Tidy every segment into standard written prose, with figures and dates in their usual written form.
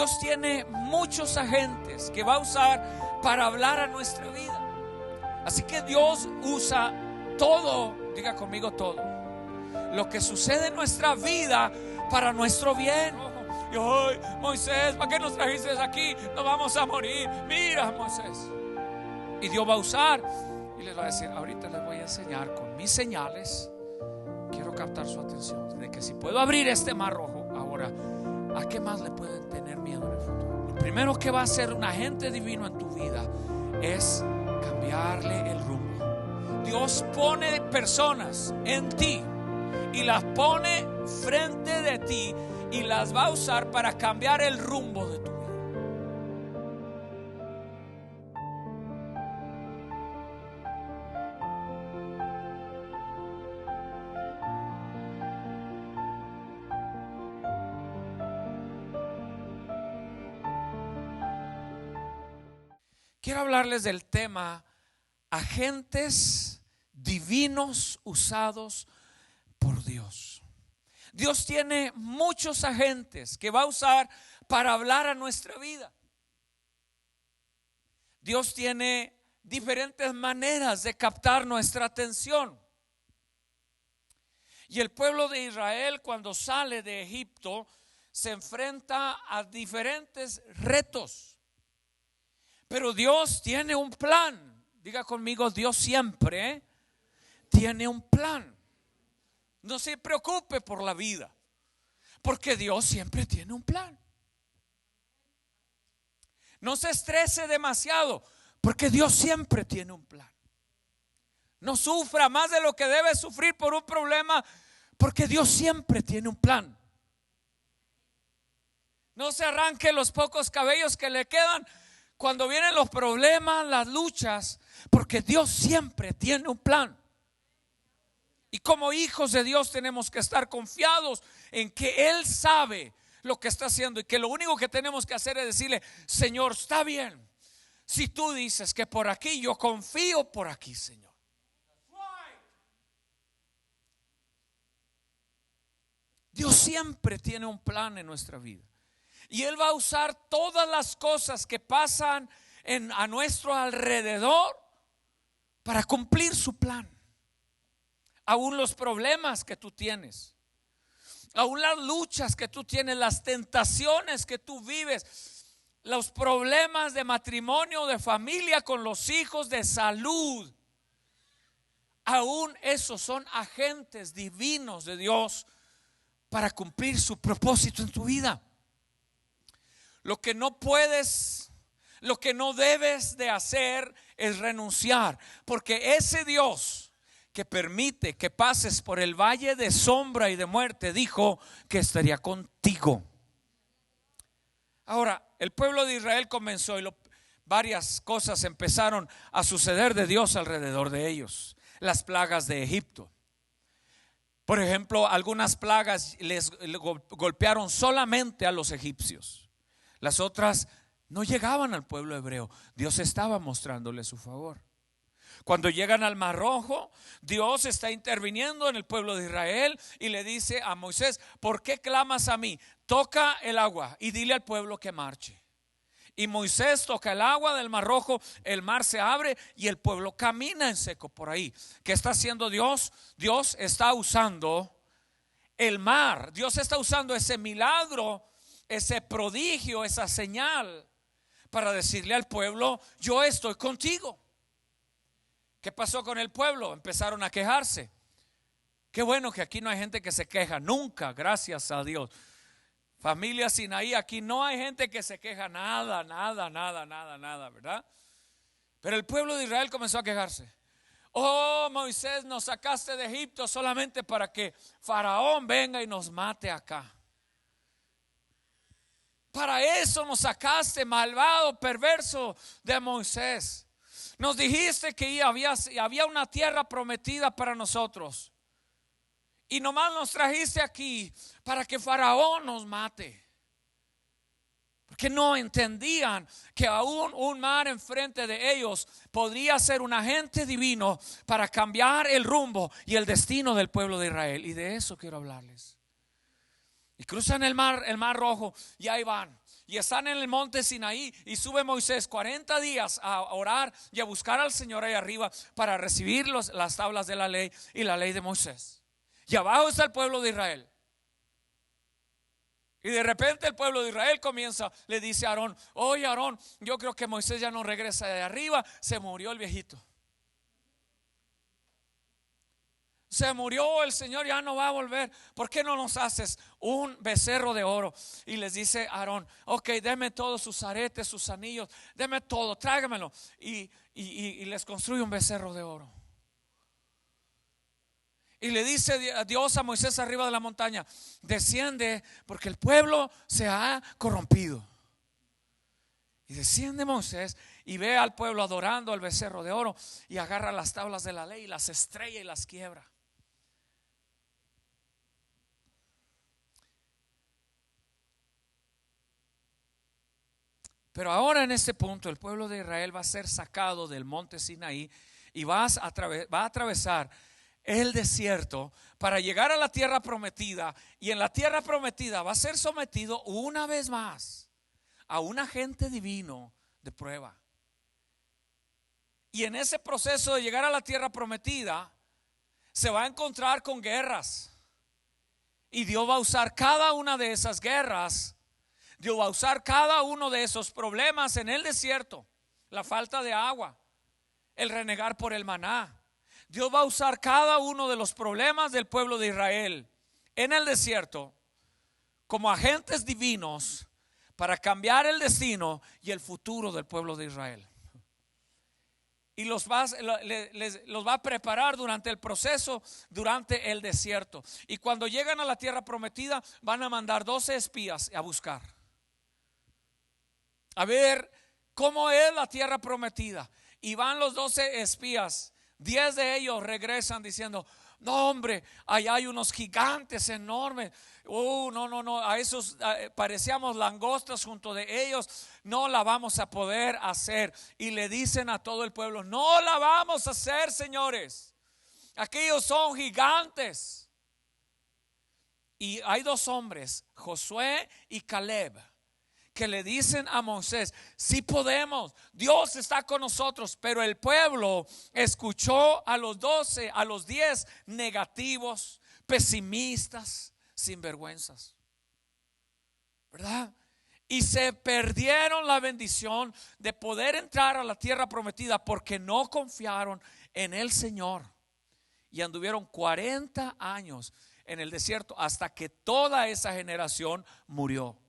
Dios tiene muchos agentes que va a usar para hablar a nuestra vida. Así que Dios usa todo, diga conmigo todo, lo que sucede en nuestra vida para nuestro bien. Y hoy, Moisés, ¿para qué nos trajiste aquí? Nos vamos a morir. Mira, Moisés. Y Dios va a usar y les va a decir: ahorita les voy a enseñar con mis señales. Quiero captar su atención de que si puedo abrir este mar rojo ahora, ¿a qué más le pueden tener miedo en el futuro? Lo primero que va a hacer un agente divino en tu vida es cambiarle el rumbo. Dios pone personas en ti y las pone frente de ti y las va a usar para cambiar el rumbo de tu vida. Quiero hablarles del tema agentes divinos usados por Dios. Dios tiene muchos agentes que va a usar para hablar a nuestra vida. Dios tiene diferentes maneras de captar nuestra atención. Y el pueblo de Israel, cuando sale de Egipto, se enfrenta a diferentes retos. Pero Dios tiene un plan. Diga conmigo: Dios siempre tiene un plan. No se preocupe por la vida, porque Dios siempre tiene un plan. No se estrese demasiado, porque Dios siempre tiene un plan. No sufra más de lo que debe sufrir por un problema, porque Dios siempre tiene un plan. No se arranque los pocos cabellos que le quedan cuando vienen los problemas, las luchas, porque Dios siempre tiene un plan. Y como hijos de Dios tenemos que estar confiados en que Él sabe lo que está haciendo y que lo único que tenemos que hacer es decirle: Señor, está bien. Si tú dices que por aquí, yo confío por aquí, Señor. Dios siempre tiene un plan en nuestra vida. Y Él va a usar todas las cosas que pasan a nuestro alrededor para cumplir su plan. Aún los problemas que tú tienes, aún las luchas que tú tienes, las tentaciones que tú vives, los problemas de matrimonio, de familia, con los hijos, de salud, aún esos son agentes divinos de Dios para cumplir su propósito en tu vida. Lo que no puedes, lo que no debes de hacer es renunciar, porque ese Dios que permite que pases por el valle de sombra y de muerte dijo que estaría contigo. Ahora, el pueblo de Israel comenzó y varias cosas empezaron a suceder de Dios alrededor de ellos. Las plagas de Egipto. Por ejemplo, algunas plagas les golpearon solamente a los egipcios. Las otras no llegaban al pueblo hebreo. Dios estaba mostrándole su favor. Cuando llegan al Mar Rojo, Dios está interviniendo en el pueblo de Israel y le dice a Moisés: ¿por qué clamas a mí? Toca el agua y dile al pueblo que marche. Y Moisés toca el agua del Mar Rojo, el mar se abre y el pueblo camina en seco por ahí. ¿Qué está haciendo Dios? Dios está usando el mar. Dios está usando ese milagro, ese prodigio, esa señal para decirle al pueblo: yo estoy contigo. ¿Qué pasó con el pueblo? Empezaron a quejarse. Qué bueno que aquí no hay gente que se queja nunca, gracias a Dios. Familia Sinaí, aquí no hay gente que se queja, nada, ¿verdad? Pero el pueblo de Israel comenzó a quejarse. Oh, Moisés, nos sacaste de Egipto solamente para que Faraón venga y nos mate acá. Para eso nos sacaste, malvado, perverso de Moisés. Nos dijiste que había una tierra prometida para nosotros. Y nomás nos trajiste aquí para que Faraón nos mate. Porque no entendían que aún un mar enfrente de ellos podría ser un agente divino para cambiar el rumbo y el destino del pueblo de Israel. Y de eso quiero hablarles. Y cruzan el mar Rojo y ahí van. Y están en el monte Sinaí y sube Moisés 40 días a orar y a buscar al Señor ahí arriba para recibir las tablas de la ley y la ley de Moisés. Y abajo está el pueblo de Israel. Y de repente el pueblo de Israel comienza, le dice a Aarón: oye Aarón, yo creo que Moisés ya no regresa de arriba, se murió el viejito. Se murió el Señor, ya no va a volver. ¿Por qué no nos haces un becerro de oro? Y les dice Aarón: ok, deme todos sus aretes, sus anillos, deme todo, tráigamelo. Y les construye un becerro de oro. Y le dice Dios a Moisés arriba de la montaña: desciende, porque el pueblo se ha corrompido. Y desciende Moisés y ve al pueblo adorando al becerro de oro, y agarra las tablas de la ley y las estrella y las quiebra. Pero ahora en este punto el pueblo de Israel va a ser sacado del monte Sinaí y va a atravesar el desierto para llegar a la tierra prometida. Y en la tierra prometida va a ser sometido una vez más a un agente divino de prueba. Y en ese proceso de llegar a la tierra prometida se va a encontrar con guerras. Y Dios va a usar cada una de esas guerras. Dios va a usar cada uno de esos problemas en el desierto: la falta de agua, el renegar por el maná. Dios va a usar cada uno de los problemas del pueblo de Israel en el desierto como agentes divinos para cambiar el destino y el futuro del pueblo de Israel. Y los va a preparar durante el proceso, durante el desierto. Y cuando llegan a la tierra prometida, van a mandar 12 espías a buscar, a ver cómo es la tierra prometida. Y van los 12 espías. 10 de ellos regresan diciendo: no, hombre, allá hay unos gigantes enormes. No, a esos parecíamos langostas junto de ellos. No la vamos a poder hacer. Y le dicen a todo el pueblo: no la vamos a hacer, señores. Aquellos son gigantes. Y hay 2 hombres, Josué y Caleb, que le dicen a Moisés: sí podemos, Dios está con nosotros. Pero el pueblo escuchó a los 12, a los 10 negativos, pesimistas, sinvergüenzas, ¿verdad? Y se perdieron la bendición de poder entrar a la tierra prometida porque no confiaron en el Señor. Y anduvieron 40 años en el desierto hasta que toda esa generación murió.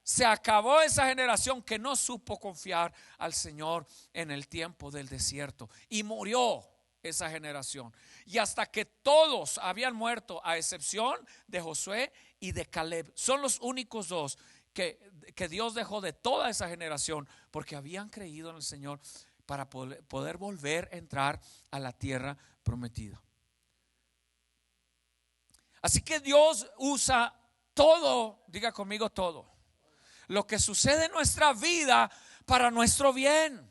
Se acabó esa generación que no supo confiar al Señor en el tiempo del desierto, y murió esa generación. Y hasta que todos habían muerto, a excepción de Josué y de Caleb. Son los únicos 2 que Dios dejó de toda esa generación, porque habían creído en el Señor para poder volver a entrar a la tierra prometida. Así que Dios usa todo, diga conmigo, todo lo que sucede en nuestra vida para nuestro bien.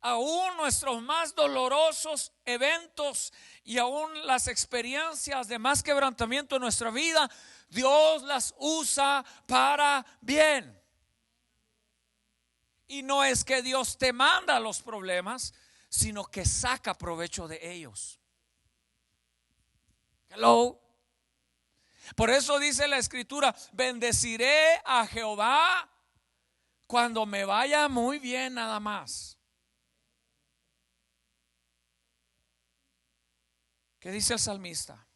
Aún nuestros más dolorosos eventos y aún las experiencias de más quebrantamiento en nuestra vida, Dios las usa para bien. Y no es que Dios te manda los problemas, sino que saca provecho de ellos. Hello. Por eso dice la Escritura: bendeciré a Jehová cuando me vaya muy bien nada más. ¿Qué dice el salmista?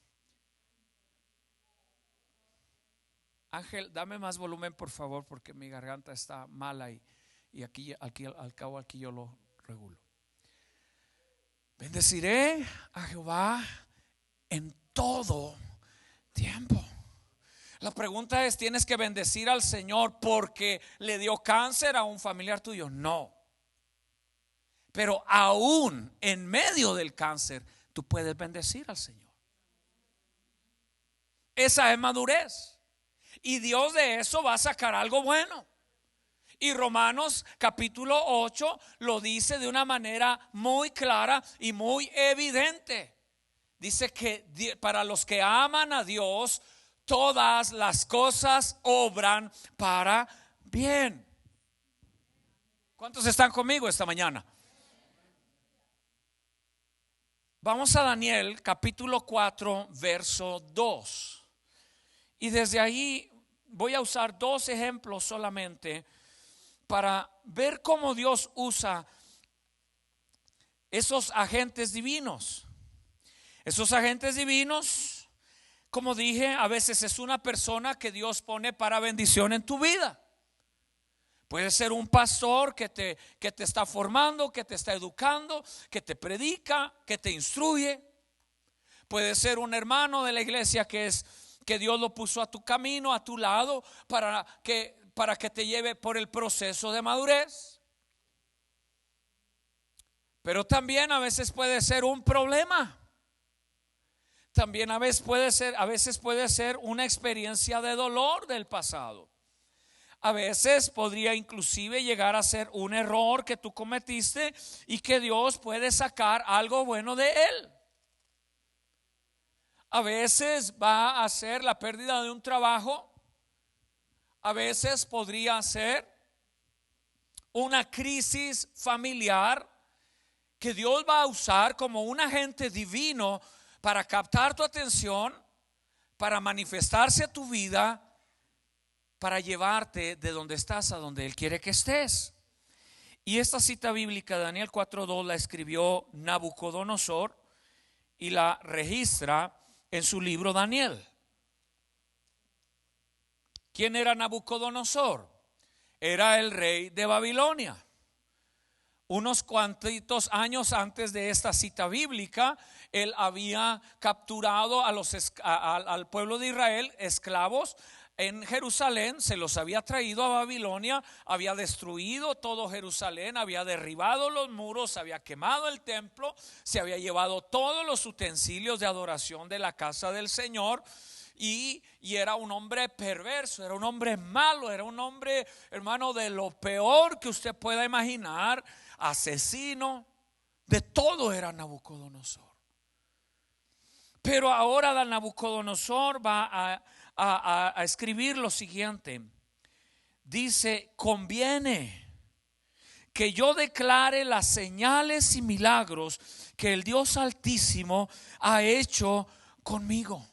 Ángel, dame más volumen por favor, porque mi garganta está mala y aquí al cabo aquí yo lo regulo. Bendeciré a Jehová en todo tiempo. La pregunta es: ¿tienes que bendecir al Señor porque le dio cáncer a un familiar tuyo? No. Pero aún en medio del cáncer, tú puedes bendecir al Señor. Esa es madurez. Y Dios de eso va a sacar algo bueno. Y Romanos capítulo 8 lo dice de una manera muy clara y muy evidente. dice que para los que aman a Dios, todas las cosas obran para bien. ¿Cuántos están conmigo esta mañana? Vamos a Daniel capítulo 4 verso 2. Y desde ahí voy a usar dos ejemplos solamente para ver cómo Dios usa esos agentes divinos. Esos agentes divinos, como dije, a veces es una persona que Dios pone para bendición en tu vida. Puede ser un pastor que te está formando, que te está educando, que te predica, que te instruye. Puede ser un hermano de la iglesia que Dios lo puso a tu camino, a tu lado, para que te lleve por el proceso de madurez. Pero también a veces puede ser un problema. También a veces puede ser una experiencia de dolor del pasado. A veces podría inclusive llegar a ser un error que tú cometiste y que Dios puede sacar algo bueno de él. A veces va a ser la pérdida de un trabajo. A veces podría ser una crisis familiar que Dios va a usar como un agente divino para captar tu atención, para manifestarse a tu vida, para llevarte de donde estás a donde Él quiere que estés. Y esta cita bíblica, Daniel 4:2, la escribió Nabucodonosor y la registra en su libro Daniel. ¿Quién era Nabucodonosor? Era el rey de Babilonia. Unos cuantitos años antes de esta cita bíblica, él había capturado al pueblo de Israel, esclavos en Jerusalén, se los había traído a Babilonia, había destruido todo Jerusalén, había derribado los muros, había quemado el templo, se había llevado todos los utensilios de adoración de la casa del Señor. Y era un hombre perverso, era un hombre malo, era un hombre, hermano, de lo peor que usted pueda imaginar, asesino, de todo era Nabucodonosor. Pero ahora Nabucodonosor va a escribir lo siguiente. Dice: conviene que yo declare las señales y milagros que el Dios Altísimo ha hecho conmigo.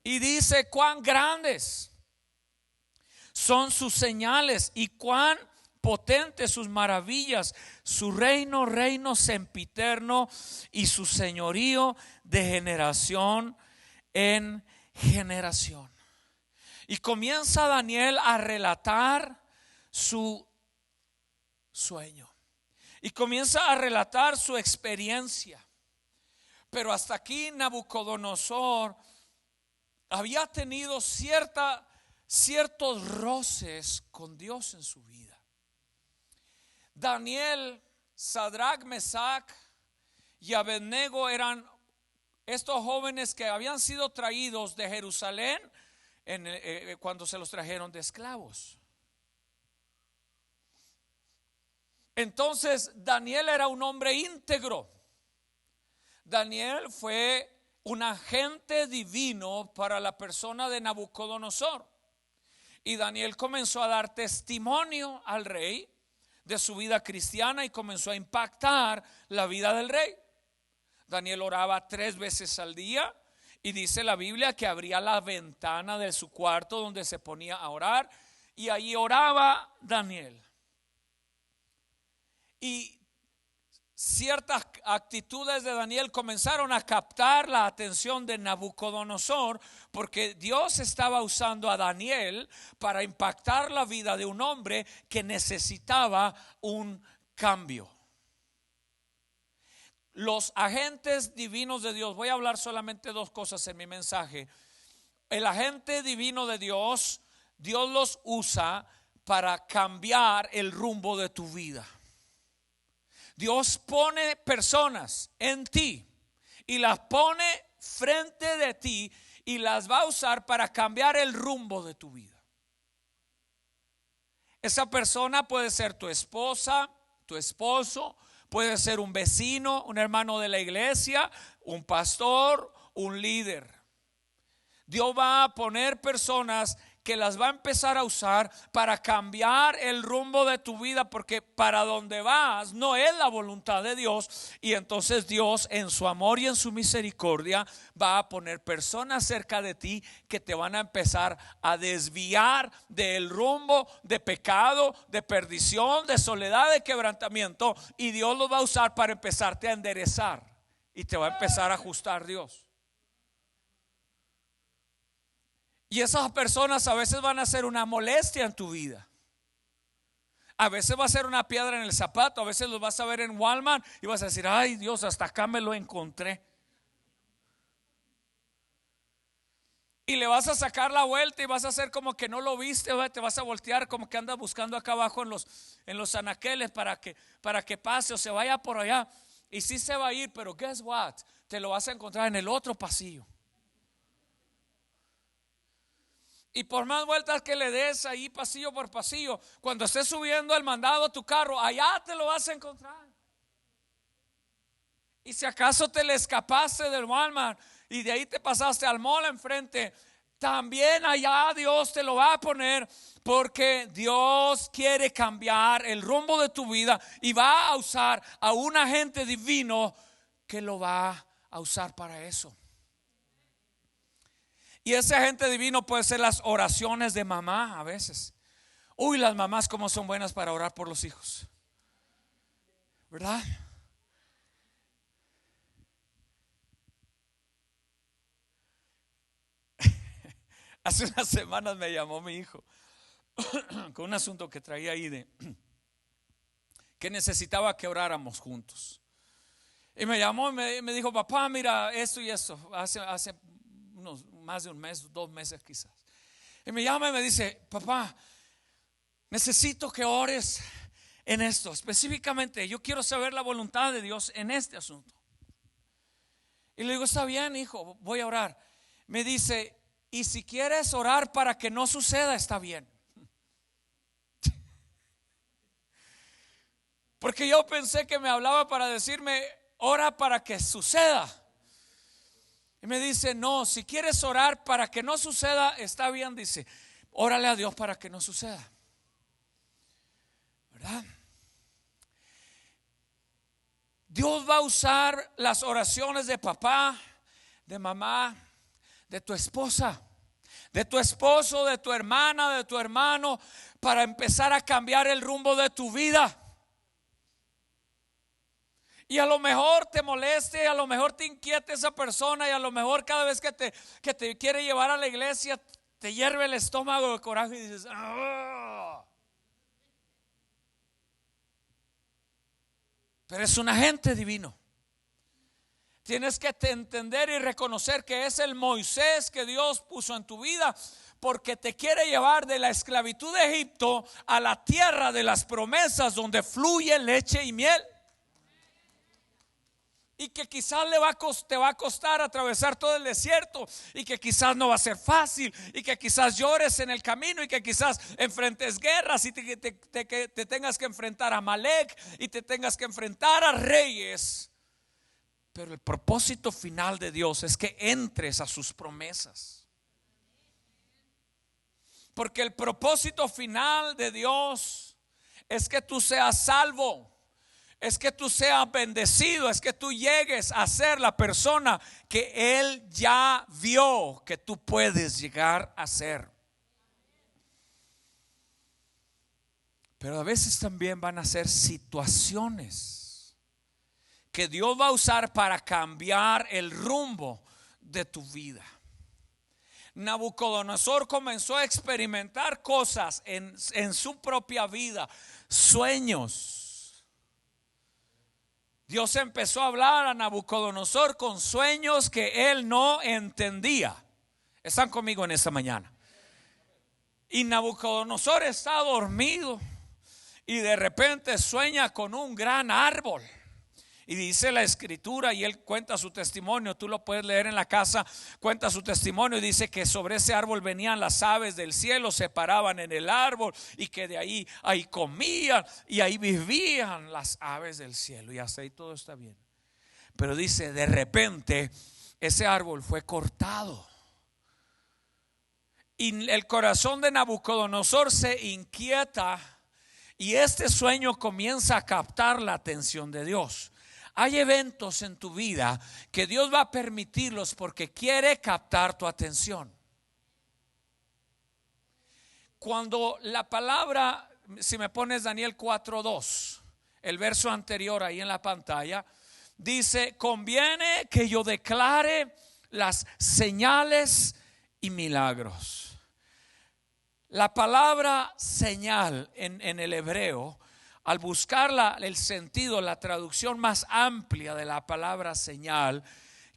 Y dice cuán grandes son sus señales y cuán potentes sus maravillas, su reino sempiterno y su señorío de generación en generación. Y comienza Daniel a relatar su sueño y comienza a relatar su experiencia. Pero hasta aquí Nabucodonosor había tenido ciertos roces con Dios en su vida. Daniel, Sadrach, Mesach y Abednego eran estos jóvenes que habían sido traídos de Jerusalén cuando se los trajeron de esclavos. Entonces Daniel era un hombre íntegro. Daniel fue un agente divino para la persona de Nabucodonosor. Y Daniel comenzó a dar testimonio al rey de su vida cristiana y comenzó a impactar la vida del rey. Daniel oraba 3 veces al día y dice la Biblia que abría la ventana de su cuarto donde se ponía a orar y allí oraba Daniel. Y ciertas actitudes de Daniel comenzaron a captar la atención de Nabucodonosor, porque Dios estaba usando a Daniel para impactar la vida de un hombre que necesitaba un cambio. Los agentes divinos de Dios, voy a hablar solamente 2 cosas en mi mensaje. El agente divino de Dios, Dios los usa para cambiar el rumbo de tu vida. Dios pone personas en ti y las pone frente de ti y las va a usar para cambiar el rumbo de tu vida. Esa persona puede ser tu esposa, tu esposo, puede ser un vecino, un hermano de la iglesia, un pastor, un líder. Dios va a poner personas que las va a empezar a usar para cambiar el rumbo de tu vida, porque para donde vas no es la voluntad de Dios. Y entonces Dios, en su amor y en su misericordia, va a poner personas cerca de ti que te van a empezar a desviar del rumbo de pecado, de perdición, de soledad, de quebrantamiento, y Dios los va a usar para empezarte a enderezar y te va a empezar a ajustar Dios. Y esas personas a veces van a ser una molestia en tu vida. A veces va a ser una piedra en el zapato. A veces los vas a ver en Walmart y vas a decir: ay Dios, hasta acá me lo encontré. Y le vas a sacar la vuelta y vas a hacer como que no lo viste. Te vas a voltear como que andas buscando acá abajo en los anaqueles para que pase o se vaya por allá. Y sí se va a ir, pero guess what? Te lo vas a encontrar en el otro pasillo. Y por más vueltas que le des ahí pasillo por pasillo, cuando estés subiendo el mandado a tu carro, allá te lo vas a encontrar. Y si acaso te le escapaste del Walmart y de ahí te pasaste al mall enfrente, también allá Dios te lo va a poner, porque Dios quiere cambiar el rumbo de tu vida y va a usar a un agente divino que lo va a usar para eso. Y ese agente divino puede ser las oraciones de mamá a veces. Uy, las mamás como son buenas para orar por los hijos, ¿verdad? Hace unas semanas me llamó mi hijo con un asunto que traía ahí de que necesitaba que oráramos juntos. Y me llamó y me dijo: papá, mira esto y esto. Hace unos más de un mes, 2 meses quizás. Y me llama y me dice: papá, necesito que ores en esto. Específicamente, yo quiero saber la voluntad de Dios en este asunto. Y le digo: está bien, hijo, voy a orar. Me dice: y si quieres orar para que no suceda, está bien. Porque yo pensé que me hablaba para decirme: ora para que suceda. Y me dice: no, si quieres orar para que no suceda, está bien. Dice: órale a Dios para que no suceda, ¿verdad? Dios va a usar las oraciones de papá, de mamá, de tu esposa, de tu esposo, de tu hermana, de tu hermano, para empezar a cambiar el rumbo de tu vida. Y a lo mejor te moleste, a lo mejor te inquiete esa persona, y a lo mejor cada vez que te quiere llevar a la iglesia te hierve el estómago de coraje y dices: ¡ah! Pero es un agente divino. Tienes que entender y reconocer que es el Moisés que Dios puso en tu vida, porque te quiere llevar de la esclavitud de Egipto a la tierra de las promesas, donde fluye leche y miel. Y que quizás te va a costar atravesar todo el desierto, y que quizás no va a ser fácil, y que quizás llores en el camino, y que quizás enfrentes guerras, y te tengas que enfrentar a Amalek, y te tengas que enfrentar a reyes. Pero el propósito final de Dios es que entres a sus promesas. Porque el propósito final de Dios es que tú seas salvo, es que tú seas bendecido, es que tú llegues a ser la persona que Él ya vio que tú puedes llegar a ser. Pero a veces también van a ser situaciones que Dios va a usar para cambiar el rumbo de tu vida. Nabucodonosor comenzó a experimentar cosas en su propia vida, sueños. Dios empezó a hablar a Nabucodonosor con sueños que él no entendía. ¿Están conmigo en esta mañana? Y Nabucodonosor está dormido y de repente sueña con un gran árbol. Y dice la escritura, y él cuenta su testimonio, tú lo puedes leer en la casa, cuenta su testimonio y dice que sobre ese árbol venían las aves del cielo, se paraban en el árbol y que de ahí comían y ahí vivían las aves del cielo, y hasta ahí todo está bien. Pero dice, de repente ese árbol fue cortado. Y el corazón de Nabucodonosor se inquieta y este sueño comienza a captar la atención de Dios. Hay eventos en tu vida que Dios va a permitirlos porque quiere captar tu atención. Cuando la palabra, si me pones Daniel 4:2, el verso anterior ahí en la pantalla, dice: conviene que yo declare las señales y milagros. La palabra señal en el hebreo, al buscar el sentido, la traducción más amplia de la palabra señal,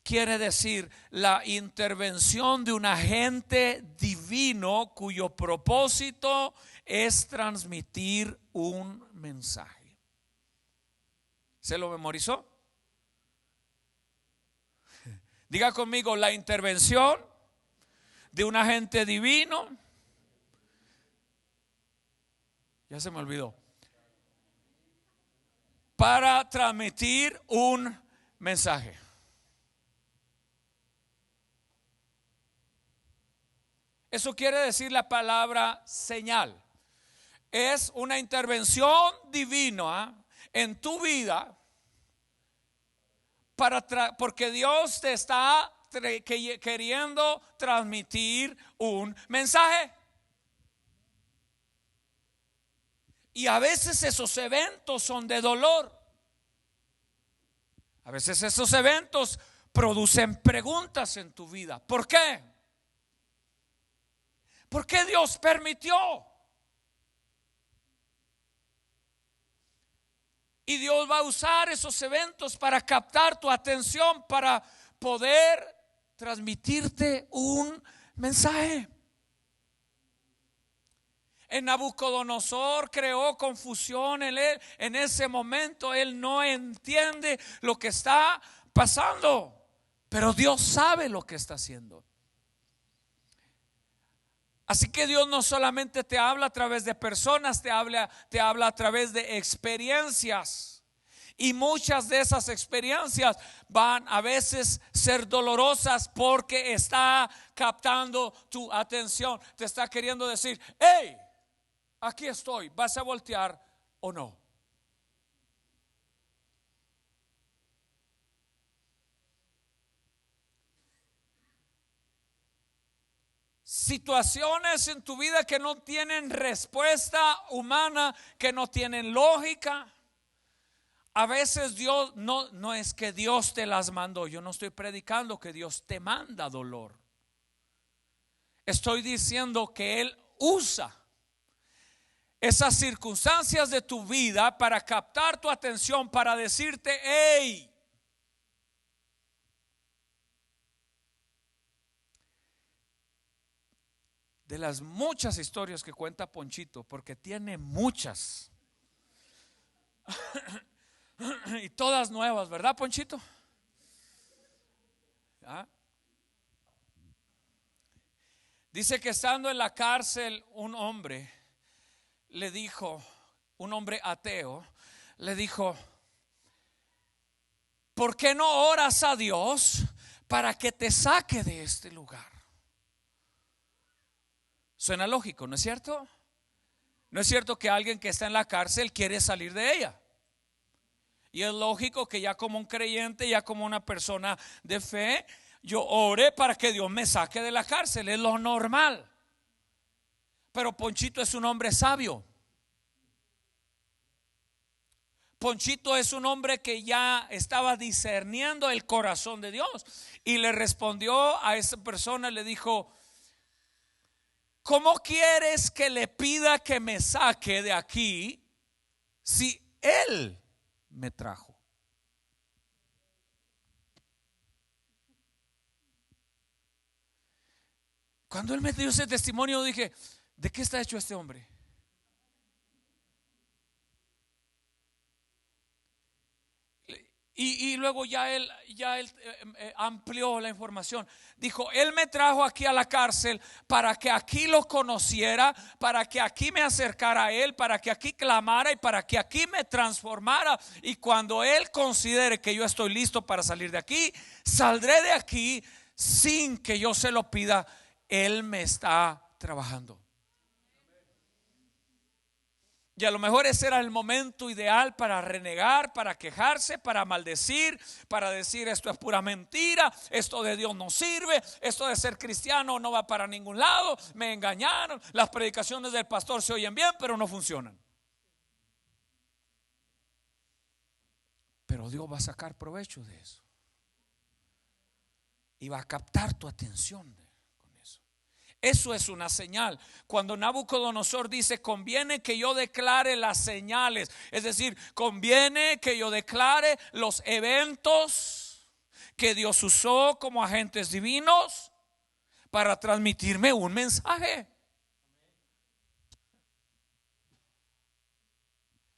quiere decir la intervención de un agente divino cuyo propósito es transmitir un mensaje. ¿Se lo memorizó? Diga conmigo: la intervención de un agente divino. Ya se me olvidó. Para transmitir un mensaje. Eso quiere decir la palabra señal. Es una intervención divina en tu vida porque Dios te está queriendo transmitir un mensaje. Y a veces esos eventos son de dolor. A veces esos eventos producen preguntas en tu vida. ¿Por qué? ¿Por qué Dios permitió? Y Dios va a usar esos eventos para captar tu atención, para poder transmitirte un mensaje. En Nabucodonosor creó confusión en él. En ese momento él no entiende lo que está pasando, pero Dios sabe lo que está haciendo. Así que Dios no solamente te habla a través de personas, te habla a través de experiencias. Y muchas de esas experiencias van a veces ser dolorosas porque está captando tu atención. Te está queriendo decir: hey, aquí estoy, ¿vas a voltear o no? Situaciones en tu vida que no tienen respuesta humana, que no tienen lógica. A veces Dios no es que Dios te las mandó. Yo no estoy predicando que Dios te manda dolor. Estoy diciendo que Él usa esas circunstancias de tu vida para captar tu atención, para decirte: hey. De las muchas historias que cuenta Ponchito, porque tiene muchas y todas nuevas, ¿verdad, Ponchito? ¿Ah? Dice que estando en la cárcel un hombre le dijo, un hombre ateo le dijo: ¿por qué no oras a Dios para que te saque de este lugar? Suena lógico, ¿no es cierto? No es cierto que alguien que está en la cárcel quiere salir de ella. Y es lógico que ya como un creyente, ya como una persona de fe, yo ore para que Dios me saque de la cárcel. Es lo normal. Pero Ponchito es un hombre sabio. Ponchito es un hombre que ya estaba discerniendo el corazón de Dios. Y le respondió a esa persona, le dijo: ¿cómo quieres que le pida que me saque de aquí si Él me trajo? Cuando él me dio ese testimonio dije: ¿de qué está hecho este hombre? Y luego ya él amplió la información. Dijo, él me trajo aquí a la cárcel para que aquí lo conociera, para que aquí me acercara a él, para que aquí clamara y para que aquí me transformara. Y cuando él considere que yo estoy listo para salir de aquí, saldré de aquí sin que yo se lo pida. Él me está trabajando. Y a lo mejor ese era el momento ideal para renegar, para quejarse, para maldecir, para decir esto es pura mentira, esto de Dios no sirve, esto de ser cristiano no va para ningún lado, me engañaron, las predicaciones del pastor se oyen bien pero no funcionan. Pero Dios va a sacar provecho de eso y va a captar tu atención. Eso es una señal. Cuando Nabucodonosor dice, conviene que yo declare las señales, es decir, conviene que yo declare los eventos que Dios usó como agentes divinos para transmitirme un mensaje.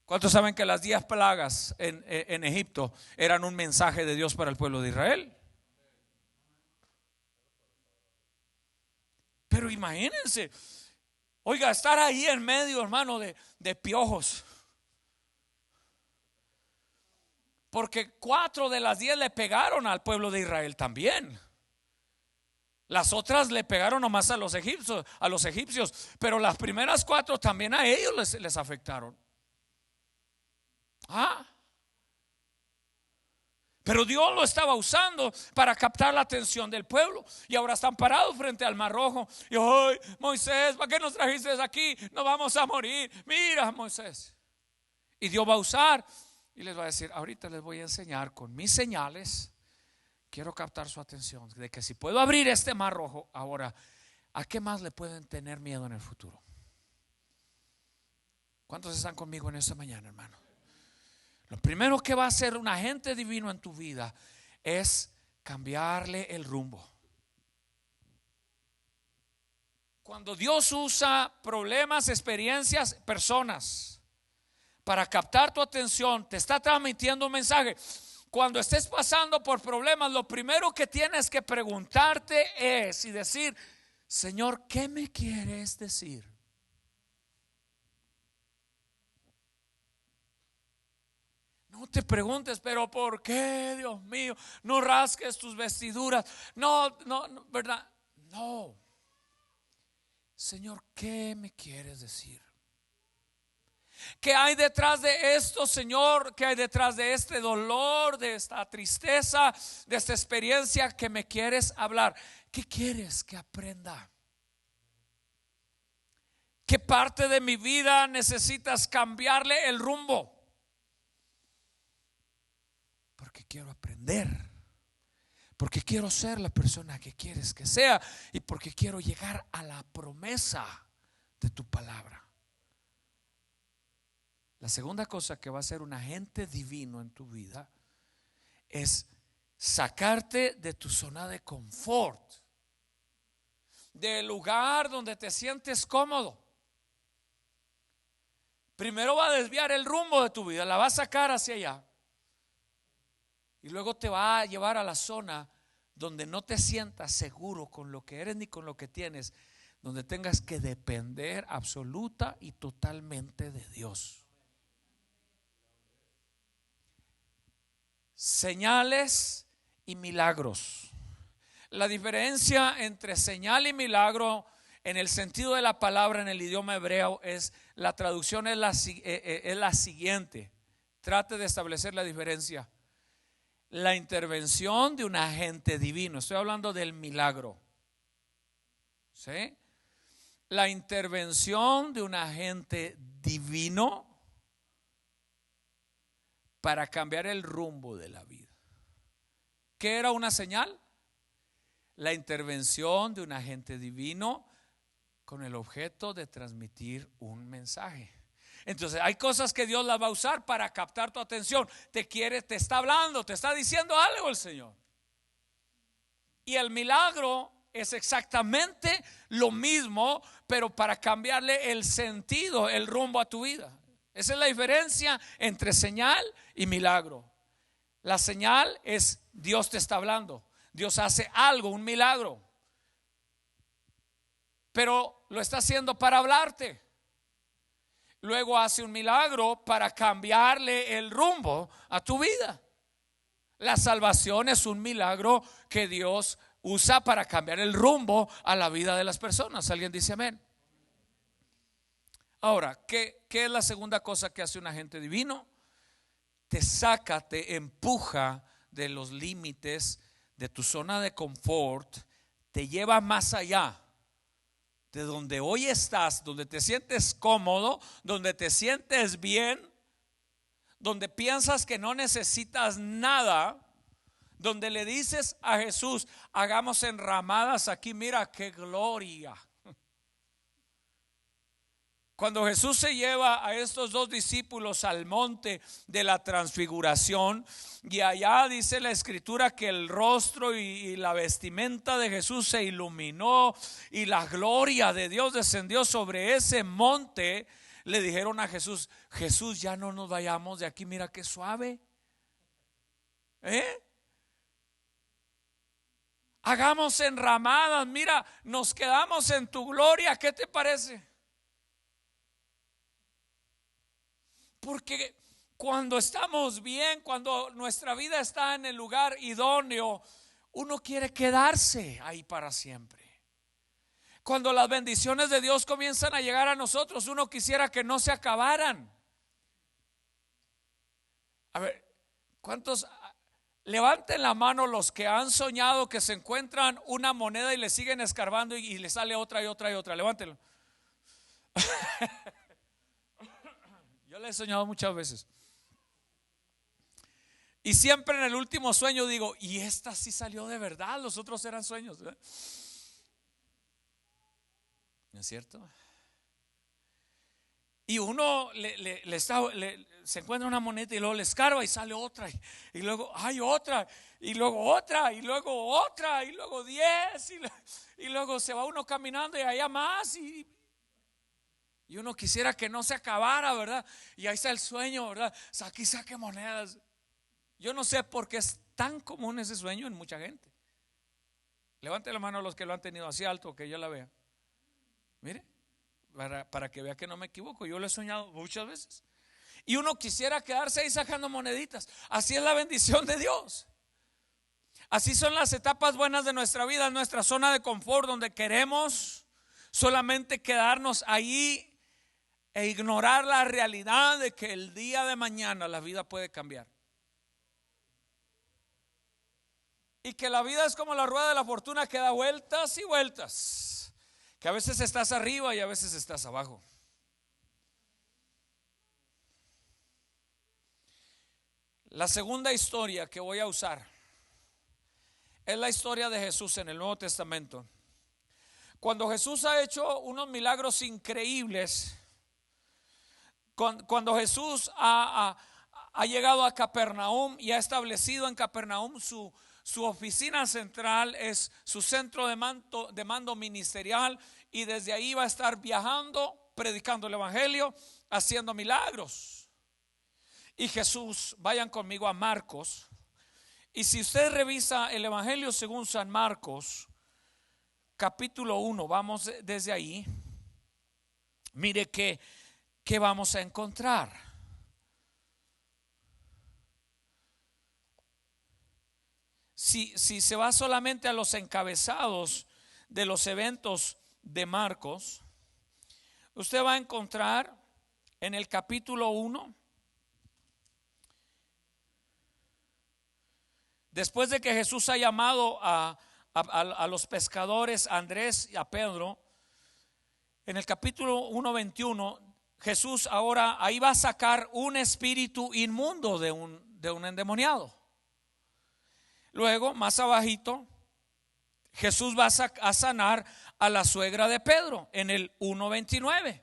¿Cuántos saben que las 10 plagas en Egipto eran un mensaje de Dios para el pueblo de Israel? Pero imagínense, oiga, estar ahí en medio, hermano, de piojos. Porque 4 de las 10 le pegaron al pueblo de Israel también. Las otras le pegaron nomás a los egipcios, pero las primeras 4 también a ellos les afectaron. Pero Dios lo estaba usando para captar la atención del pueblo. Y ahora están parados frente al Mar Rojo. Y hoy, Moisés, ¿para qué nos trajiste aquí? Nos vamos a morir. Mira, Moisés. Y Dios va a usar y les va a decir, ahorita les voy a enseñar con mis señales. Quiero captar su atención de que si puedo abrir este Mar Rojo ahora, ¿a qué más le pueden tener miedo en el futuro? ¿Cuántos están conmigo en esta mañana, hermano? Lo primero que va a hacer un agente divino en tu vida es cambiarle el rumbo. Cuando Dios usa problemas, experiencias, personas para captar tu atención, te está transmitiendo un mensaje. Cuando estés pasando por problemas, lo primero que tienes que preguntarte es y decir, Señor, ¿qué me quieres decir? No te preguntes, pero ¿por qué, Dios mío? No rasques tus vestiduras. No, ¿verdad? No. Señor, ¿qué me quieres decir? ¿Qué hay detrás de esto, Señor? ¿Qué hay detrás de este dolor, de esta tristeza, de esta experiencia que me quieres hablar? ¿Qué quieres que aprenda? ¿Qué parte de mi vida necesitas cambiarle el rumbo? Porque quiero aprender, porque quiero ser la persona que quieres que sea y porque quiero llegar a la promesa de tu palabra. La segunda cosa que va a ser un agente divino en tu vida es sacarte de tu zona de confort, del lugar donde te sientes cómodo. Primero va a desviar el rumbo de tu vida, la va a sacar hacia allá. Y luego te va a llevar a la zona donde no te sientas seguro con lo que eres ni con lo que tienes, donde tengas que depender absoluta y totalmente de Dios. Señales y milagros. La diferencia entre señal y milagro en el sentido de la palabra en el idioma hebreo es, la traducción es la siguiente. Trate de establecer la diferencia. La intervención de un agente divino. Estoy hablando del milagro. ¿Sí? La intervención de un agente divino para cambiar el rumbo de la vida. ¿Qué era una señal? La intervención de un agente divino con el objeto de transmitir un mensaje. Entonces hay cosas que Dios las va a usar para captar tu atención. Te está hablando, te está diciendo algo el Señor. Y el milagro es exactamente lo mismo, pero para cambiarle el sentido, el rumbo a tu vida. Esa es la diferencia entre señal y milagro. La señal es Dios te está hablando. Dios hace algo, un milagro, pero lo está haciendo para hablarte. Luego hace un milagro para cambiarle el rumbo a tu vida. La salvación es un milagro que Dios usa para cambiar el rumbo a la vida de las personas. ¿Alguien dice amén? Ahora, ¿qué es la segunda cosa que hace un agente divino? Te saca, te empuja de los límites de tu zona de confort, te lleva más allá de donde hoy estás, donde te sientes cómodo, donde te sientes bien, donde piensas que no necesitas nada, donde le dices a Jesús: hagamos enramadas aquí, mira qué gloria. Cuando Jesús se lleva a estos dos discípulos al monte de la transfiguración, y allá dice la escritura que el rostro y la vestimenta de Jesús se iluminó y la gloria de Dios descendió sobre ese monte, le dijeron a Jesús: Jesús, ya no nos vayamos de aquí, mira qué suave. Hagamos enramadas, mira, nos quedamos en tu gloria, ¿qué te parece? Porque cuando estamos bien, cuando nuestra vida está en el lugar idóneo, uno quiere quedarse ahí para siempre. Cuando las bendiciones de Dios comienzan a llegar a nosotros, uno quisiera que no se acabaran. A ver, ¿cuántos? Levanten la mano los que han soñado que se encuentran una moneda y le siguen escarbando y le sale otra y otra y otra. Levántenlo. Yo le he soñado muchas veces. Y siempre en el último sueño digo: y esta sí salió de verdad, los otros eran sueños, ¿verdad? ¿No es cierto? Y uno se encuentra una moneda y luego le escarba y sale otra, y luego hay otra, y luego otra, y luego otra, y luego 10, y luego se va uno caminando y haya más, y uno quisiera que no se acabara, ¿verdad? Y ahí está el sueño, ¿verdad? Aquí saque monedas. Yo no sé por qué es tan común ese sueño en mucha gente. Levante la mano a los que lo han tenido así alto, que yo la vea. Mire, para que vea que no me equivoco. Yo lo he soñado muchas veces. Y uno quisiera quedarse ahí sacando moneditas. Así es la bendición de Dios. Así son las etapas buenas de nuestra vida, nuestra zona de confort, donde queremos solamente quedarnos ahí e ignorar la realidad de que el día de mañana la vida puede cambiar. Y que la vida es como la rueda de la fortuna, que da vueltas y vueltas, que a veces estás arriba y a veces estás abajo. La segunda historia que voy a usar es la historia de Jesús en el Nuevo Testamento. Cuando Jesús ha hecho unos milagros increíbles, cuando Jesús ha llegado a Capernaum y ha establecido en Capernaum su oficina central, es su centro de mando ministerial, y desde ahí va a estar viajando, predicando el evangelio, haciendo milagros. Y Jesús, vayan conmigo a Marcos, y si usted revisa el evangelio según San Marcos, capítulo 1, vamos desde ahí, mire que vamos a encontrar. Si se va solamente a los encabezados de los eventos de Marcos, usted va a encontrar en el capítulo 1, después de que Jesús ha llamado a los pescadores, a Andrés y a Pedro, en el capítulo 1:21, Jesús ahora ahí va a sacar un espíritu inmundo de un endemoniado. Luego, más abajito, Jesús va a sanar a la suegra de Pedro en el 1:29.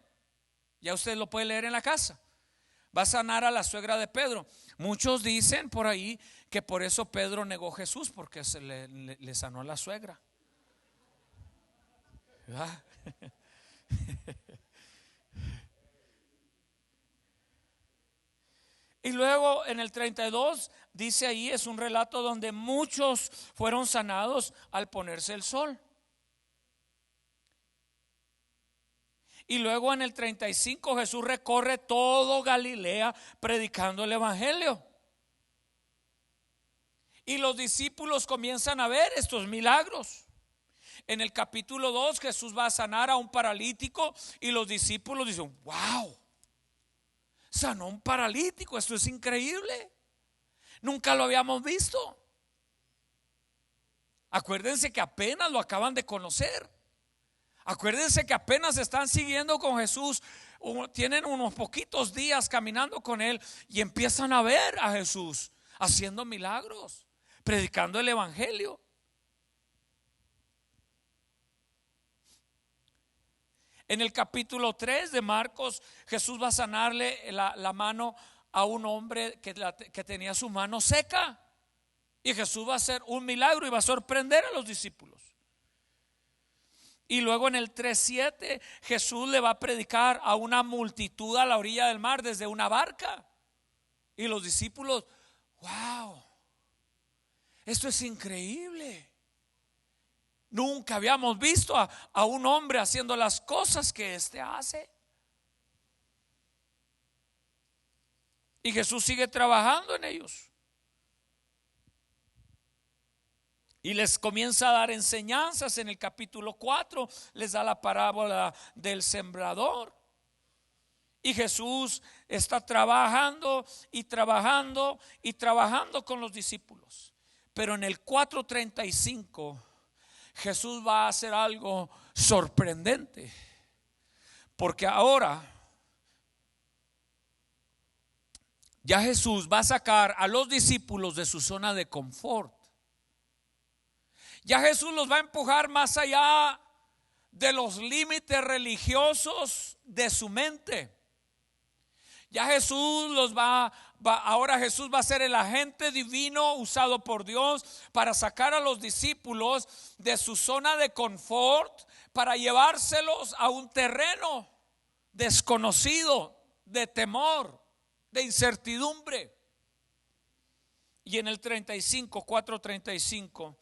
Ya usted lo puede leer en la casa. Va a sanar a la suegra de Pedro. Muchos dicen por ahí que por eso Pedro negó a Jesús, porque se le sanó a la suegra. ¿Verdad? Y luego en el 32 dice ahí, es un relato donde muchos fueron sanados al ponerse el sol. Y luego en el 35 Jesús recorre todo Galilea predicando el evangelio. Y los discípulos comienzan a ver estos milagros. En el capítulo 2 Jesús va a sanar a un paralítico y los discípulos dicen: wow, sanó un paralítico, esto es increíble, nunca lo habíamos visto. Acuérdense que apenas lo acaban de conocer. Acuérdense que apenas están siguiendo con Jesús, tienen unos poquitos días caminando con Él y empiezan a ver a Jesús haciendo milagros, predicando el evangelio. En el capítulo 3 de Marcos, Jesús va a sanarle la mano a un hombre que tenía su mano seca. Y Jesús va a hacer un milagro y va a sorprender a los discípulos. Y luego en el 3:7 Jesús le va a predicar a una multitud a la orilla del mar desde una barca. Y los discípulos: wow, esto es increíble. Nunca habíamos visto a un hombre haciendo las cosas que éste hace. Y Jesús sigue trabajando en ellos. Y les comienza a dar enseñanzas. En el capítulo 4 les da la parábola del sembrador. Y Jesús está trabajando y trabajando y trabajando con los discípulos. Pero en el 4:35 Jesús va a hacer algo sorprendente. Porque ahora ya Jesús va a sacar a los discípulos de su zona de confort. Ya Jesús los va a empujar más allá de los límites religiosos de su mente. Ya Jesús ahora Jesús va a ser el agente divino usado por Dios para sacar a los discípulos de su zona de confort, para llevárselos a un terreno desconocido, de temor, de incertidumbre. Y en el 4:35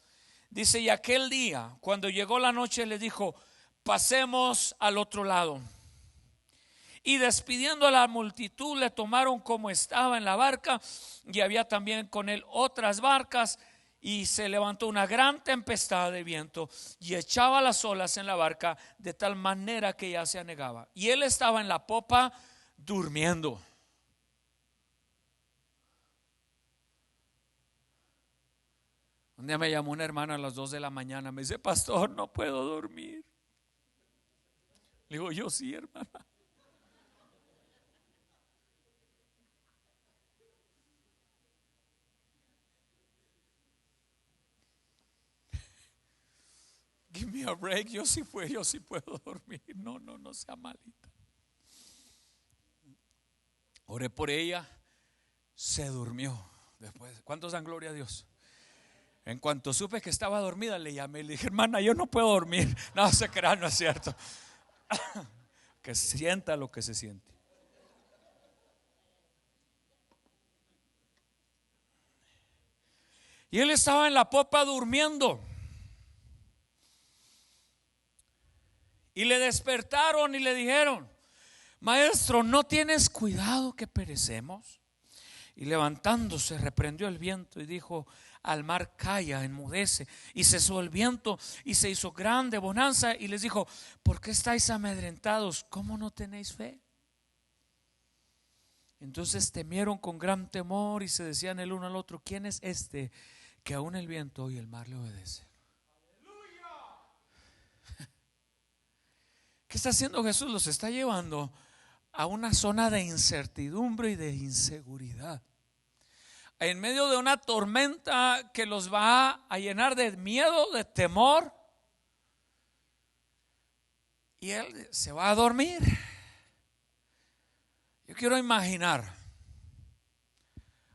dice: y aquel día, cuando llegó la noche, le dijo: pasemos al otro lado. Y despidiendo a la multitud, le tomaron como estaba en la barca, y había también con él otras barcas. Y se levantó una gran tempestad de viento y echaba las olas en la barca, de tal manera que ya se anegaba. Y él estaba en la popa durmiendo. Un día me llamó una hermana a las 2 de la mañana, me dice: pastor, no puedo dormir. Le digo: yo sí, hermana. Give me a break. Yo sí puedo dormir. No sea malita. Oré por ella, se durmió. Después, ¿cuántos dan gloria a Dios? En cuanto supe que estaba dormida, le llamé y le dije: hermana, yo no puedo dormir. No se crea, no es cierto. Que sienta lo que se siente. Y él estaba en la popa durmiendo. Y le despertaron y le dijeron: maestro, ¿no tienes cuidado que perecemos? Y levantándose reprendió el viento y dijo al mar: calla, enmudece. Y cesó el viento y se hizo grande bonanza. Y les dijo: ¿por qué estáis amedrentados? ¿Cómo no tenéis fe? Entonces temieron con gran temor y se decían el uno al otro: ¿quién es este que aún el viento y el mar le obedecen? ¿Qué está haciendo Jesús? Los está llevando a una zona de incertidumbre y de inseguridad, en medio de una tormenta que los va a llenar de miedo, de temor. Y él se va a dormir. Yo quiero imaginar,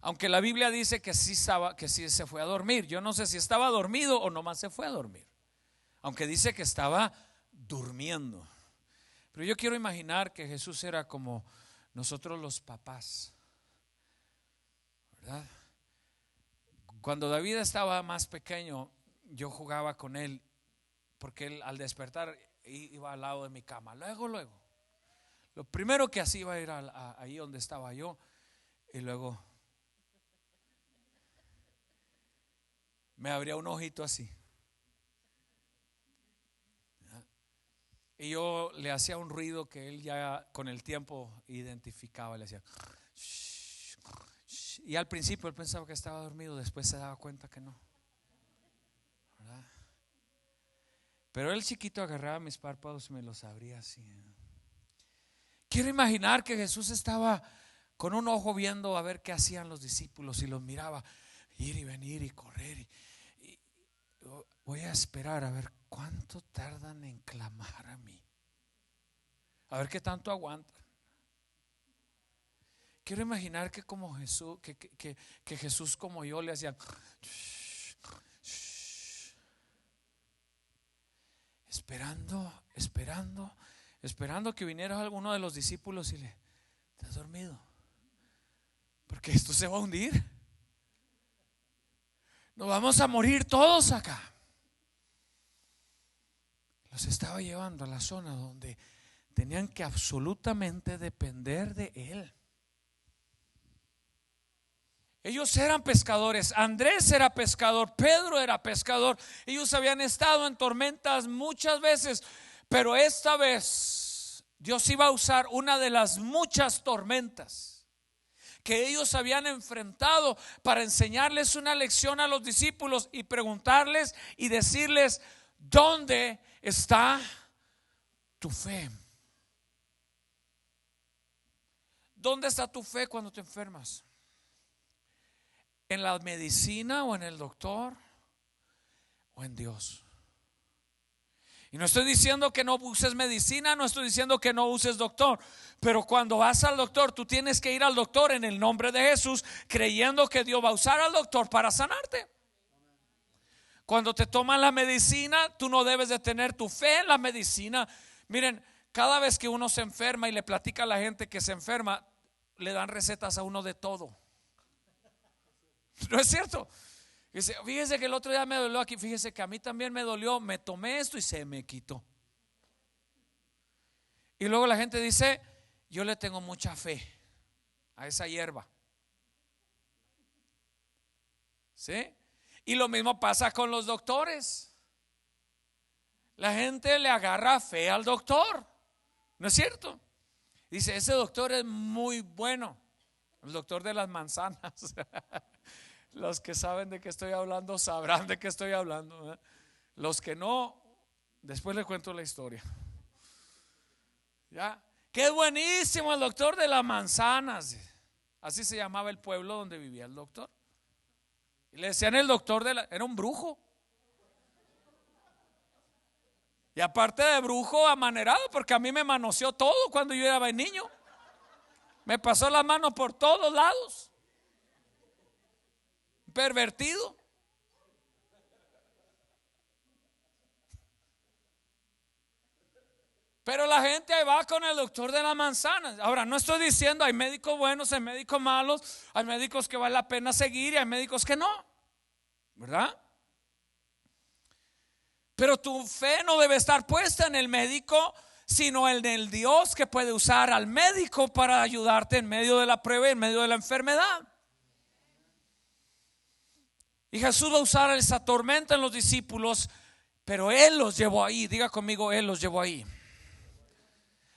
aunque la Biblia dice que sí se fue a dormir. Yo no sé si estaba dormido o nomás se fue a dormir, aunque dice que estaba durmiendo. Pero yo quiero imaginar que Jesús era como nosotros los papás. ¿verdad? Cuando David estaba más pequeño, yo jugaba con él, porque él al despertar iba al lado de mi cama. Luego, lo primero que hacía iba a ir ahí donde estaba yo, y luego me abría un ojito así, y yo le hacía un ruido que él ya con el tiempo identificaba. Le hacía shh, shh. Y al principio él pensaba que estaba dormido, después se daba cuenta que no, ¿verdad? Pero el chiquito agarraba mis párpados y me los abría así. Quiero imaginar que Jesús estaba con un ojo viendo a ver qué hacían los discípulos y los miraba ir y venir y correr, y voy a esperar a ver cuánto tardan en clamar a mí, a ver qué tanto aguantan. Quiero imaginar que como Jesús, que Jesús como yo le hacía esperando que viniera alguno de los discípulos y le: ¿estás dormido? Porque esto se va a hundir. Nos vamos a morir todos acá. Los estaba llevando a la zona donde tenían que absolutamente depender de él. Ellos eran pescadores. Andrés era pescador, Pedro era pescador. Ellos habían estado en tormentas muchas veces, pero esta vez Dios iba a usar una de las muchas tormentas que ellos habían enfrentado para enseñarles una lección a los discípulos y preguntarles y decirles: ¿dónde está tu fe? ¿Dónde está tu fe cuando te enfermas? ¿En la medicina o en el doctor o en Dios? Y no estoy diciendo que no uses medicina, no estoy diciendo que no uses doctor, pero cuando vas al doctor, tú tienes que ir al doctor en el nombre de Jesús, creyendo que Dios va a usar al doctor para sanarte. Cuando te toman la medicina, tú no debes de tener tu fe en la medicina. Miren, cada vez que uno se enferma y le platica a la gente que se enferma, le dan recetas a uno de todo. ¿No es cierto? Dice: fíjese que el otro día me dolió aquí, fíjese que a mí también me dolió, me tomé esto y se me quitó. Y luego la gente dice: yo le tengo mucha fe a esa hierba. ¿Sí? Y lo mismo pasa con los doctores. La gente le agarra fe al doctor, ¿no es cierto? Dice: ese doctor es muy bueno, el doctor de las manzanas. Los que saben de qué estoy hablando sabrán de qué estoy hablando, ¿eh? Los que no, después les cuento la historia. ¿Ya? Qué buenísimo el doctor de las manzanas. Así se llamaba el pueblo donde vivía el doctor. Y le decían el doctor era un brujo. Y aparte de brujo, amanerado, porque a mí me manoseó todo cuando yo era niño. Me pasó las manos por todos lados. Pervertido. Pero la gente ahí va con el doctor de las manzanas. Ahora, no estoy diciendo hay médicos buenos, hay médicos malos, hay médicos que vale la pena seguir y hay médicos que no, ¿verdad? Pero tu fe no debe estar puesta en el médico, sino en el Dios que puede usar al médico para ayudarte en medio de la prueba, en medio de la enfermedad. Y Jesús va a usar esa tormenta en los discípulos, pero Él los llevó ahí. Diga conmigo: Él los llevó ahí.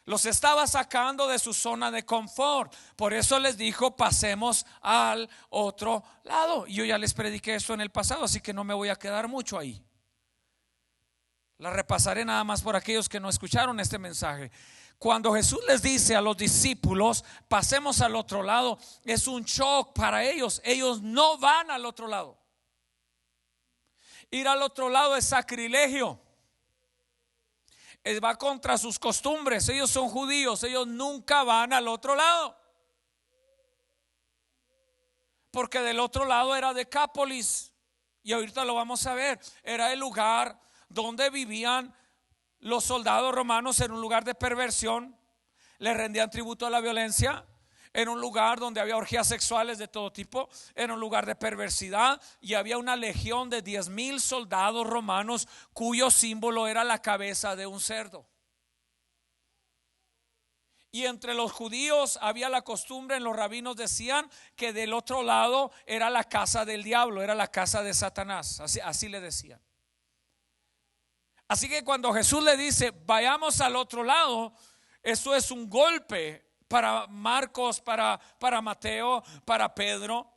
Los estaba sacando de su zona de confort. Por eso les dijo: pasemos al otro lado. Y yo ya les prediqué esto en el pasado, así que no me voy a quedar mucho ahí. La repasaré nada más por aquellos que no escucharon este mensaje. Cuando Jesús les dice a los discípulos: pasemos al otro lado, es un shock para ellos. Ellos no van al otro lado. Ir al otro lado es sacrilegio. Va contra sus costumbres. Ellos son judíos, ellos nunca van al otro lado. Porque del otro lado era Decápolis. Y ahorita lo vamos a ver. Era el lugar donde vivían los soldados romanos. Era un lugar de perversión. Le rendían tributo a la violencia. Era un lugar donde había orgías sexuales de todo tipo. Era un lugar de perversidad. Y había una legión de 10,000 soldados romanos cuyo símbolo era la cabeza de un cerdo. Y entre los judíos había la costumbre, los rabinos decían que del otro lado era la casa del diablo, era la casa de Satanás. Así le decían. Así que cuando Jesús le dice vayamos al otro lado, eso es un golpe para Marcos, para Mateo, para Pedro.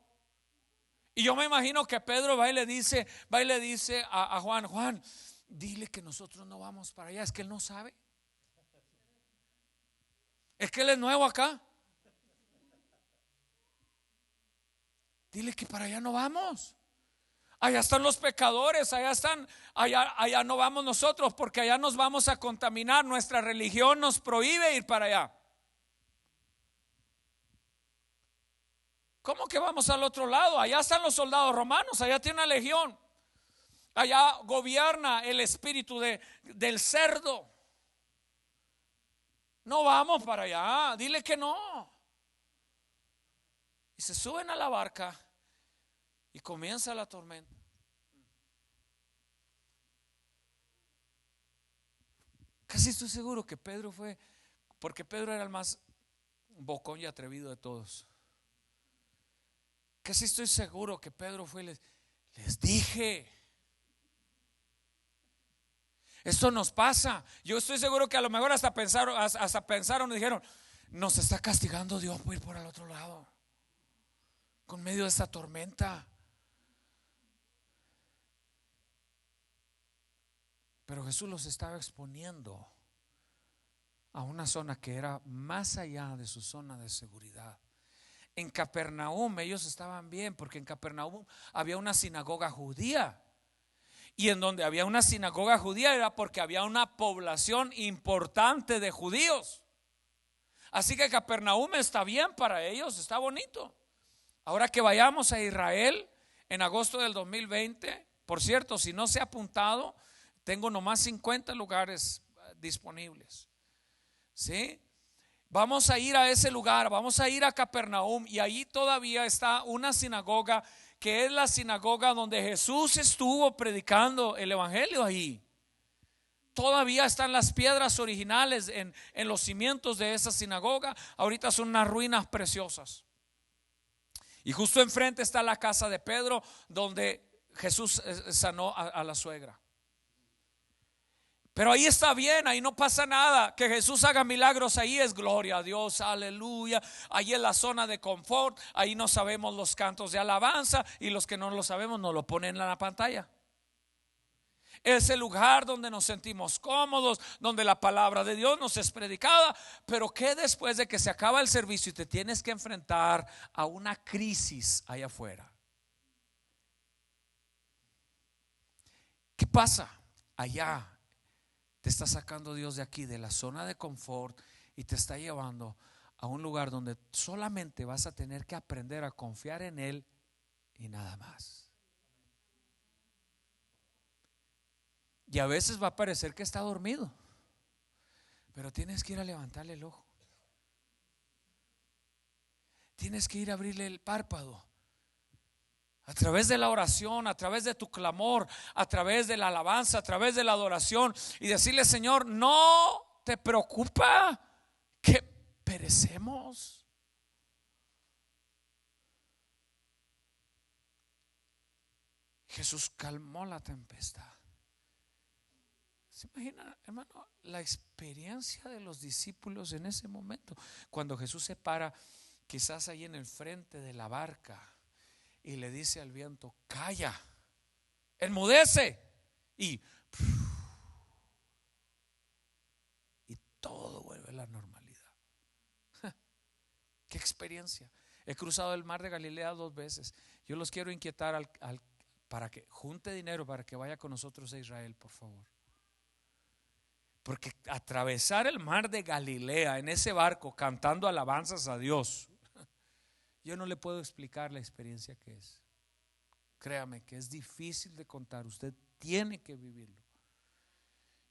Y yo me imagino que Pedro va y le dice a Juan: Juan, dile que nosotros no vamos para allá. Es que él no sabe. Es que él es nuevo acá. Dile que para allá no vamos. Allá están los pecadores, allá no vamos nosotros, porque allá nos vamos a contaminar. Nuestra religión nos prohíbe ir para allá. ¿Cómo que vamos al otro lado? Allá están los soldados romanos, allá tiene una legión. Allá gobierna el espíritu del cerdo. No vamos para allá, dile que no. Y se suben a la barca y comienza la tormenta. Casi estoy seguro que Pedro fue, porque Pedro era el más bocón y atrevido de todos. Casi estoy seguro que Pedro fue y les dije: esto nos pasa. Yo estoy seguro que a lo mejor hasta pensaron y dijeron: nos está castigando Dios por ir por el otro lado, con medio de esta tormenta. Pero Jesús los estaba exponiendo a una zona que era más allá de su zona de seguridad. En Capernaum ellos estaban bien, porque en Capernaum había una sinagoga judía. Y en donde había una sinagoga judía era porque había una población importante de judíos. Así que Capernaum está bien para ellos, está bonito. Ahora que vayamos a Israel en agosto del 2020, por cierto, si no se ha apuntado, tengo nomás 50 lugares disponibles. ¿Sí? Vamos a ir a ese lugar, vamos a ir a Capernaum, y ahí todavía está una sinagoga que es la sinagoga donde Jesús estuvo predicando el evangelio. Ahí todavía están las piedras originales en los cimientos de esa sinagoga. Ahorita son unas ruinas preciosas. Y justo enfrente está la casa de Pedro, donde Jesús sanó a la suegra. Pero ahí está bien, ahí no pasa nada. Que Jesús haga milagros ahí es gloria a Dios, aleluya. Ahí es la zona de confort. Ahí no sabemos los cantos de alabanza, y los que no lo sabemos nos lo ponen en la pantalla. Es el lugar donde nos sentimos cómodos, donde la palabra de Dios nos es predicada. Pero que después de que se acaba el servicio y te tienes que enfrentar a una crisis allá afuera, ¿qué pasa? Allá te está sacando Dios de aquí, de la zona de confort, y te está llevando a un lugar donde solamente vas a tener que aprender a confiar en Él y nada más. Y a veces va a parecer que está dormido, pero tienes que ir a levantarle el ojo. Tienes que ir a abrirle el párpado. A través de la oración, a través de tu clamor, a través de la alabanza, a través de la adoración, y decirle: Señor, no te preocupa que perecemos. Jesús calmó la tempestad. ¿Se imagina, hermano, la experiencia de los discípulos en ese momento? Cuando Jesús se para, quizás ahí en el frente de la barca, y le dice al viento: calla, enmudece, y todo vuelve a la normalidad. Qué experiencia. He cruzado el mar de Galilea 2 veces. Yo los quiero inquietar para que junte dinero para que vaya con nosotros a Israel, por favor. Porque atravesar el mar de Galilea en ese barco cantando alabanzas a Dios, yo no le puedo explicar la experiencia que es. Créame que es difícil de contar. Usted tiene que vivirlo.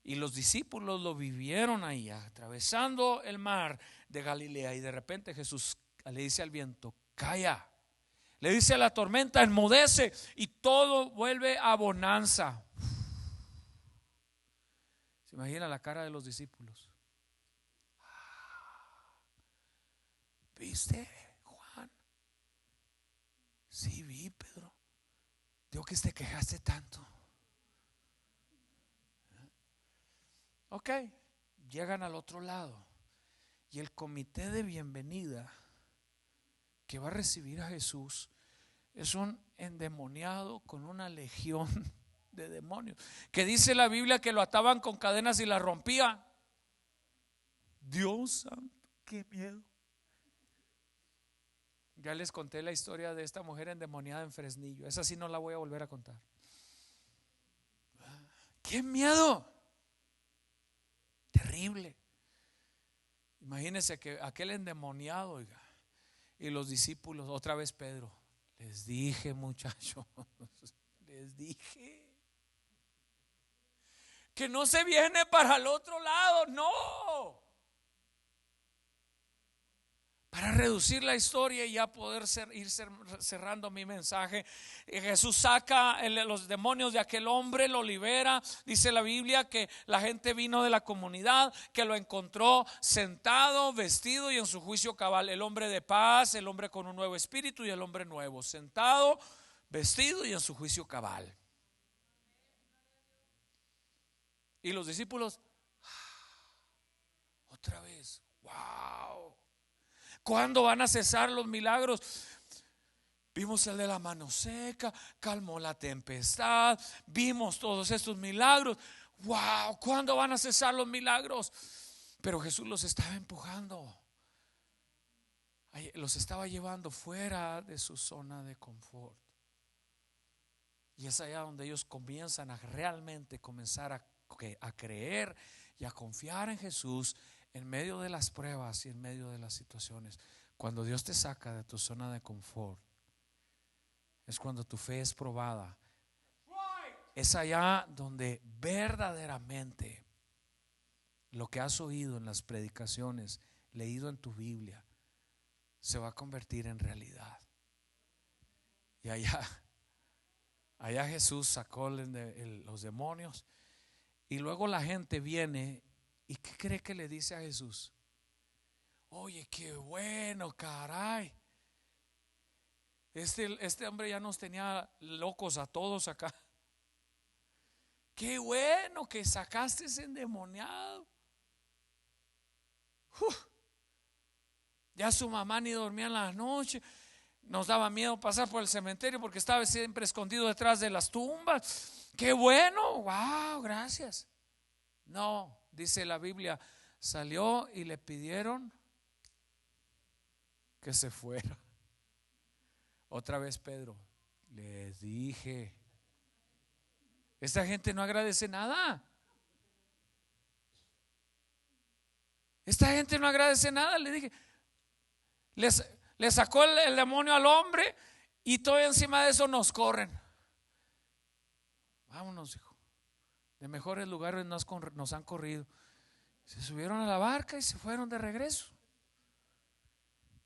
Y los discípulos lo vivieron ahí, atravesando el mar de Galilea. Y de repente Jesús le dice al viento, calla. Le dice a la tormenta, enmudece, y todo vuelve a bonanza. ¿Se imagina la cara de los discípulos? ¿Viste, Juan? Sí, vi, Pedro. Digo que te quejaste tanto. Ok, llegan al otro lado y el comité de bienvenida que va a recibir a Jesús es un endemoniado con una legión de demonios, que dice la Biblia que lo ataban con cadenas y la rompía. Dios santo, qué miedo. Ya les conté la historia de esta mujer endemoniada en Fresnillo. Esa sí no la voy a volver a contar. ¡Qué miedo! Terrible. Imagínense que aquel endemoniado, oiga, y los discípulos, otra vez Pedro, les dije, muchachos, les dije que no se viene para el otro lado, no. Para reducir la historia y ya poder ir cerrando mi mensaje, Jesús saca los demonios de aquel hombre, lo libera. Dice la Biblia que la gente vino de la comunidad, que lo encontró sentado, vestido y en su juicio cabal. El hombre de paz, el hombre con un nuevo espíritu y el hombre nuevo, sentado, vestido y en su juicio cabal. Y los discípulos, otra vez, wow. ¿Cuándo van a cesar los milagros? Vimos el de la mano seca, calmó la tempestad, vimos todos estos milagros. Wow, ¿cuándo van a cesar los milagros? Pero Jesús los estaba empujando, los estaba llevando fuera de su zona de confort. Y es allá donde ellos comienzan a realmente comenzar a creer y a confiar en Jesús. En medio de las pruebas y en medio de las situaciones, cuando Dios te saca de tu zona de confort, es cuando tu fe es probada. Es allá donde verdaderamente lo que has oído en las predicaciones, leído en tu Biblia, se va a convertir en realidad. Y allá Jesús sacó los demonios, y luego la gente viene. ¿Y qué cree que le dice a Jesús? Oye, qué bueno, caray. Este hombre ya nos tenía locos a todos acá. Qué bueno que sacaste ese endemoniado. Ya su mamá ni dormía en las noches. Nos daba miedo pasar por el cementerio porque estaba siempre escondido detrás de las tumbas. Qué bueno, wow, gracias. No. Dice la Biblia, salió y le pidieron que se fuera. Otra vez Pedro, les dije, esta gente no agradece nada. Esta gente no agradece nada. Le dije, le sacó el demonio al hombre y todavía encima de eso nos corren. Vámonos, hijo. De mejores lugares nos han corrido. Se subieron a la barca y se fueron de regreso.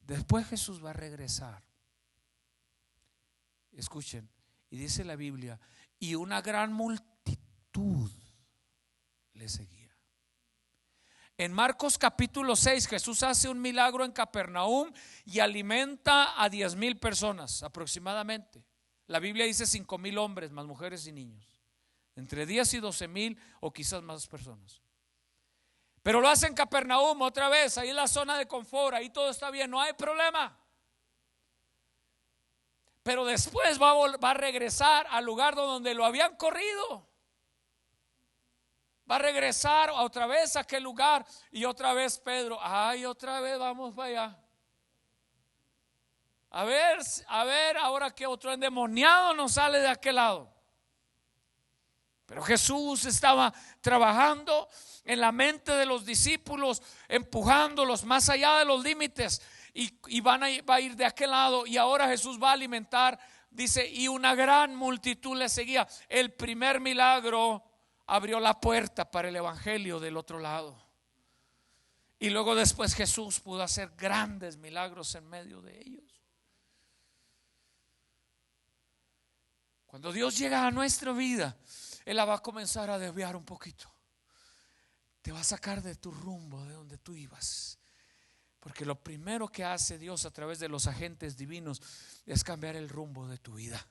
Después Jesús va a regresar. Escuchen, y dice la Biblia, y una gran multitud le seguía. En Marcos capítulo 6, Jesús hace un milagro en Capernaum y alimenta a 10,000 personas aproximadamente. La Biblia dice 5,000 hombres, más mujeres y niños. Entre 10 y 12,000 o quizás más personas. Pero lo hace en Capernaum otra vez, ahí en la zona de confort, ahí todo está bien, no hay problema. Pero después va a regresar al lugar donde lo habían corrido. Va a regresar otra vez a aquel lugar y otra vez Pedro, ay, otra vez vamos para allá. A ver, ahora que otro endemoniado nos sale de aquel lado. Pero Jesús estaba trabajando en la mente de los discípulos, empujándolos más allá de los límites, y va a ir de aquel lado. Y ahora Jesús va a alimentar, dice, y una gran multitud le seguía. El primer milagro abrió la puerta para el evangelio del otro lado. Y luego después Jesús pudo hacer grandes milagros en medio de ellos. Cuando Dios llega a nuestra vida, Él la va a comenzar a desviar un poquito. Te va a sacar de tu rumbo, de donde tú ibas. Porque lo primero que hace Dios a través de los agentes divinos es cambiar el rumbo de tu vida.